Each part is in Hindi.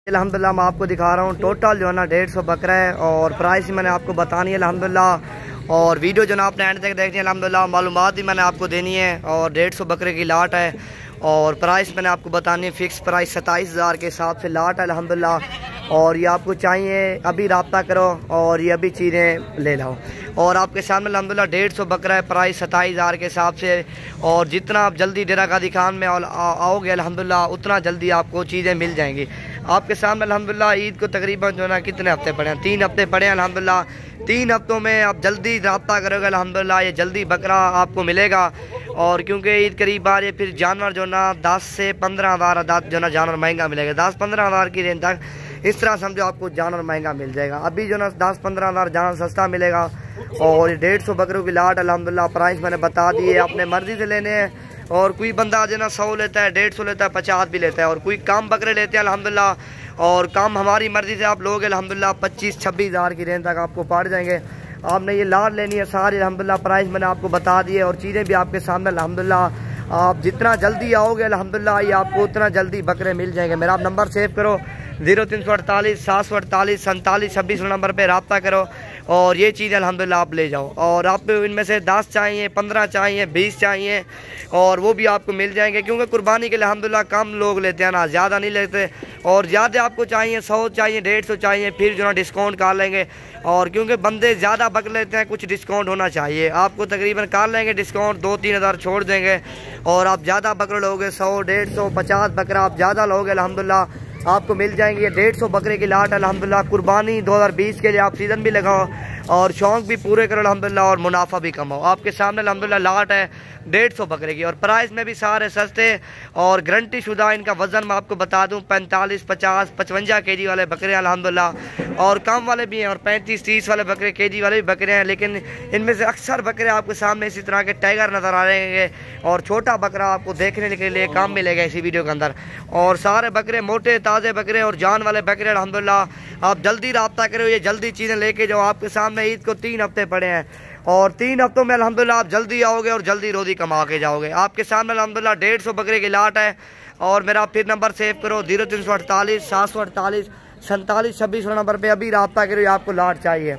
अल्हम्दुलिल्लाह मैं आपको दिखा रहा हूँ टोटल जो है ना 150 बकरा है और प्राइस मैंने आपको बतानी है अल्हम्दुलिल्लाह। और वीडियो जो ना आपने एंड तक देखनी है अल्हम्दुलिल्लाह। मालूमात भी मैंने आपको देनी है और 150 बकरे की लाट है और प्राइस मैंने आपको बतानी है। फ़िक्स प्राइस 27,000 के हिसाब से लाट है अल्हम्दुलिल्लाह। और ये आपको चाहिए अभी रब्ता करो और ये अभी चीज़ें ले लो। और आपके सामने अल्हम्दुलिल्लाह 150 बकरा है, प्राइस 27,000 के हिसाब से। और जितना आप जल्दी डेरा गादी खान में आओगे अल्हम्दुलिल्लाह उतना जल्दी आपको चीज़ें मिल जाएंगी। आपके सामने अल्हम्दुलिल्लाह ईद को तकरीबन जो ना कितने हफ्ते पड़े हैं, 3 हफ्ते पड़े हैं अल्हम्दुलिल्लाह। 3 हफ्तों में आप जल्दी रब्ता करोगे अल्हम्दुलिल्लाह ये जल्दी बकरा आपको मिलेगा। और क्योंकि ईद करीब आ रही है, फिर जानवर जो ना 10 से 15,000 अदात जो ना जानवर महंगा मिलेगा। 10-15,000 की रेंज तक इस तरह समझो आपको जानवर महंगा मिल जाएगा। अभी जो ना 10-15,000 जानवर सस्ता मिलेगा। और 150 बकरों की लाट अल्हम्दुलिल्लाह प्राइस मैंने बता दी है, अपने मर्जी से लेने हैं। और कोई बंदा जो ना 100 लेता है, 150 लेता है, 50 भी लेता है। और कोई कम बकरे लेते हैं अल्हम्दुलिल्लाह। और कम हमारी मर्जी से आप लोग अल्हम्दुलिल्लाह 25-26,000 की रेंज तक आपको पड़ जाएंगे। आपने ये लाट लेनी है सारी अल्हम्दुलिल्लाह प्राइस मैंने आपको बता दी है। और चीज़ें भी आपके सामने अल्हम्दुलिल्लाह। आप जितना जल्दी आओगे अल्हम्दुलिल्लाह ये आपको उतना जल्दी बकरे मिल जाएंगे। मेरा आप नंबर सेव करो 0348 748 47 26 नंबर पे रब्ता करो और ये चीज़ अल्हम्दुलिल्लाह आप ले जाओ। और आप इनमें से 10 चाहिए, 15 चाहिए, 20 चाहिए और वो भी आपको मिल जाएंगे। क्योंकि कुर्बानी के लिए अल्हम्दुलिल्लाह कम लोग लेते हैं ना, ज़्यादा नहीं लेते। और ज़्यादा आपको चाहिए 100 चाहिए, 150 चाहिए, फिर जो ना डिस्काउंट कर लेंगे। और क्योंकि बंदे ज़्यादा बक लेते हैं, कुछ डिस्काउंट होना चाहिए। आपको तकरीबन कर लेंगे डिस्काउंट, 2-3 हज़ार छोड़ देंगे। और आप ज़्यादा बकरे लोगे 100, 150, 50 बकरा आप ज़्यादा लोगे अल्हम्दुलिल्लाह आपको मिल जाएंगे। 150 बकरे की लाट अल्हम्दुलिल्लाह। कुर्बानी 2020 के लिए आप सीज़न भी लगाओ और शौक़ भी पूरे करो अल्हम्दुलिल्लाह और मुनाफा भी कमाओ। आपके सामने अल्हम्दुलिल्लाह लाट है 150 बकरे की और प्राइस में भी सारे सस्ते और गारंटी शुदा। इनका वज़न मैं आपको बता दूं 45, 50, 55 केजी वाले बकरे हैं अल्हम्दुलिल्लाह। और कम वाले भी हैं और 35-30 वाले बकरे केजी वाले भी बकरे हैं। लेकिन इनमें से अक्सर बकरे आपके सामने इसी तरह के टाइगर नज़र आ रहे हैं और छोटा बकरा आपको देखने के लिए कम मिलेगा इसी वीडियो के अंदर। और सारे बकरे मोटे ताज़े बकरे और जान वाले बकरे अल्हम्दुलिल्लाह। आप जल्दी रब्ता करो, ये जल्दी चीज़ें लेके जाओ। आपके सामने ईद को 3 हफ्ते पड़े हैं और 3 हफ्तों में अल्हम्दुलिल्लाह आप जल्दी आओगे और जल्दी रोज़ी कमा के जाओगे। आपके सामने अल्हम्दुलिल्लाह 150 बकरे की लाट है। और मेरा फिर नंबर सेव करो 0348 748 47 26 नंबर पे अभी रब्ता करो, आपको लाट चाहिए।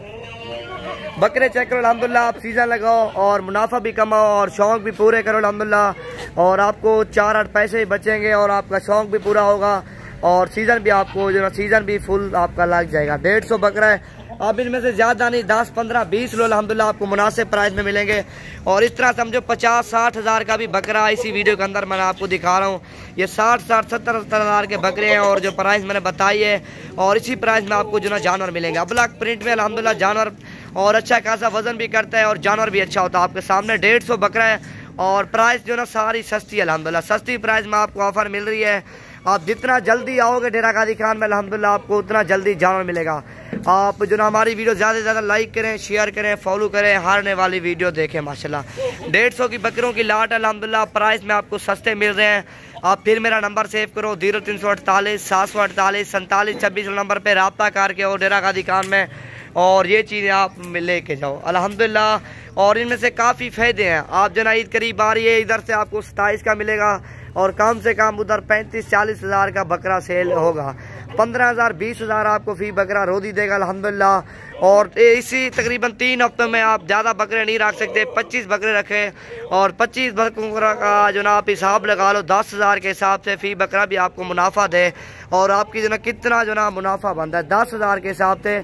बकरे चेक करो अल्हम्दुलिल्लाह। आप सीज़न लगाओ और मुनाफा भी कमाओ और शौक़ भी पूरे करो अल्हम्दुलिल्लाह। और आपको 4-8 पैसे भी बचेंगे और आपका शौक़ भी पूरा होगा और सीज़न भी आपको जो ना सीज़न भी फुल आपका लग जाएगा। 150 बकरा है। अब इनमें से ज़्यादा नहीं 10, 15, 20 लो अल्हम्दुलिल्लाह आपको मुनासिब प्राइस में मिलेंगे। और इस तरह समझो 50-60 हज़ार का भी बकरा इसी वीडियो के अंदर मैं आपको दिखा रहा हूँ। ये 60-60, 70-70 हज़ार के बकरे हैं और जो प्राइस मैंने बताई है और इसी प्राइस में आपको जो ना जानवर मिलेंगे। अब्लक प्रिंट में अल्हम्दुलिल्लाह जानवर और अच्छा खासा वज़न भी करता है और जानवर भी अच्छा होता है। आपके सामने 150 बकरा है और प्राइस जो ना सारी सस्ती है अल्हम्दुलिल्लाह। सस्ती प्राइस में आपको ऑफ़र मिल रही है। आप जितना जल्दी आओगे डेरा गादी खान में अल्हम्दुलिल्लाह आपको उतना जल्दी जानवर मिलेगा। आप जो ना हमारी वीडियो ज़्यादा से ज़्यादा लाइक करें, शेयर करें, फॉलो करें, हारने वाली वीडियो देखें माशाल्लाह। 150 की बकरों की लाट अल्हम्दुलिल्लाह प्राइस में आपको सस्ते मिल रहे हैं। आप फिर मेरा नंबर सेव करो 0348 748 47 26 नंबर पर रब्ता करके और डेरा गादी खान में और ये चीज़ें आप लेके जाओ अल्हम्दुलिल्लाह। और इनमें से काफ़ी फ़ायदे हैं। आप जो ना ईद करीब आ रही है, इधर से आपको 27 का मिलेगा और कम से कम उधर 35-40 हज़ार का बकरा सेल होगा। 15,000 20 हज़ार आपको फी बकरा रोज़ी देगा अल्हम्दुलिल्लाह। और इसी तकरीबन 3 हफ्तों में आप ज़्यादा बकरे नहीं रख सकते, 25 बकरे रखें और 25 बकरा का जो ना आप हिसाब लगा लो 10,000 के हिसाब से फ़ी बकरा भी आपको मुनाफा दे। और आपकी जो ना कितना जो ना मुनाफा बनता है 10,000 के हिसाब से।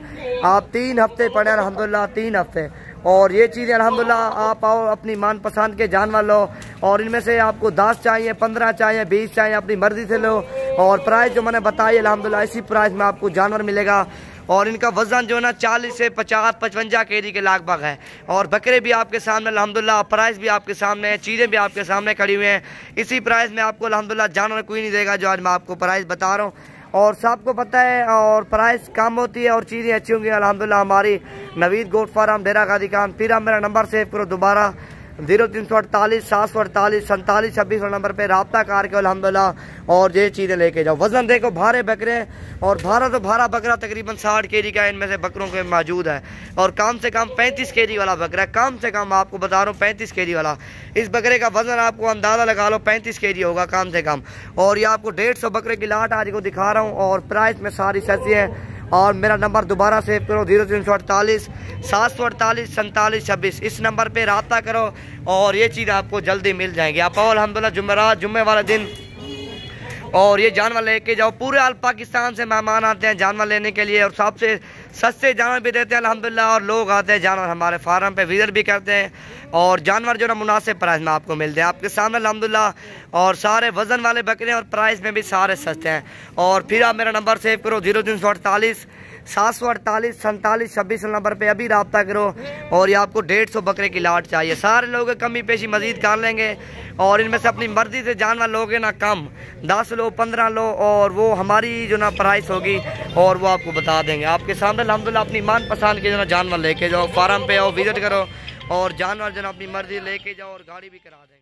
आप 3 हफ्ते पड़े अल्हम्दुलिल्लाह, 3 हफ्ते। और ये चीज़ें अल्हम्दुलिल्लाह आप आओ अपनी मनपसंद के जानवर लो और इनमें से आपको 10 चाहिए, 15 चाहिए, 20 चाहिए, अपनी मर्जी से लो। और प्राइस जो मैंने बताई अल्हम्दुलिल्लाह इसी प्राइस में आपको जानवर मिलेगा। और इनका वज़न जो है ना 40 से 50, 55 केजी के लगभग है। और बकरे भी आपके सामने अल्हम्दुलिल्लाह, प्राइस भी आपके सामने है, चीज़ें भी आपके सामने खड़ी हुई हैं। इसी प्राइस में आपको अल्हम्दुलिल्लाह जानवर कोई नहीं देगा जो आज मैं आपको प्राइस बता रहा हूँ। और सबको पता है और प्राइस कम होती है और चीज़ें अच्छी होंगी अल्हम्दुलिल्लाह। हमारी नवीद गोट फार्म डेरा गादी खान। फिर आप मेरा नंबर सेव करो दोबारा 0348 748 47 26 नंबर पे रब्ता करके अल्हम्दुलिल्लाह और ये चीज़ें लेके जाओ। वजन देखो भारे बकरे हैं और भारा बकरा तकरीबन 60 केजी का इनमें से बकरों के मौजूद है और कम से कम 35 केजी वाला बकरा है, कम से कम आपको बता रहा हूँ 35 केजी वाला। इस बकरे का वजन आपको अंदाज़ा लगा लो 35 केजी होगा कम से कम। और ये आपको 150 बकरे की लाट आज को दिखा रहा हूँ और प्राइस में सारी सस्ती है। और मेरा नंबर दोबारा सेव करो 0348 748 47 26, इस नंबर पे रब्ता करो और ये चीज़ आपको जल्दी मिल जाएंगी। आप आओ अल्हम्दुलिल्लाह जुम्मे वाला दिन और ये जानवर लेके जाओ। पूरे आल पाकिस्तान से मेहमान आते हैं जानवर लेने के लिए और सबसे सस्ते जानवर भी देते हैं अल्हम्दुलिल्लाह। और लोग आते हैं जानवर हमारे फार्म पे विजिट भी करते हैं और जानवर जो ना मुनासिब प्राइस में आपको मिलते हैं आपके सामने अल्हम्दुलिल्लाह। और सारे वजन वाले बकरे और प्राइस में भी सारे सस्ते हैं। और फिर आप मेरा नंबर सेव करो 0348 748 47 26 नंबर पे अभी रब्ता करो और ये आपको 150 बकरे की लाट चाहिए। सारे लोग कमी पेशी मजीद कर लेंगे और इनमें से अपनी मर्जी से जानवर लोगे ना कम 10 लो 15 लो और वो हमारी जो ना प्राइस होगी और वो आपको बता देंगे आपके सामने अल्हम्दुलिल्लाह। अपनी मन पसंद के जो ना जानवर लेके जाओ, फार्म पे आओ, विजिट करो और जानवर जो ना अपनी मर्जी लेके जाओ और गाड़ी भी करा देंगे।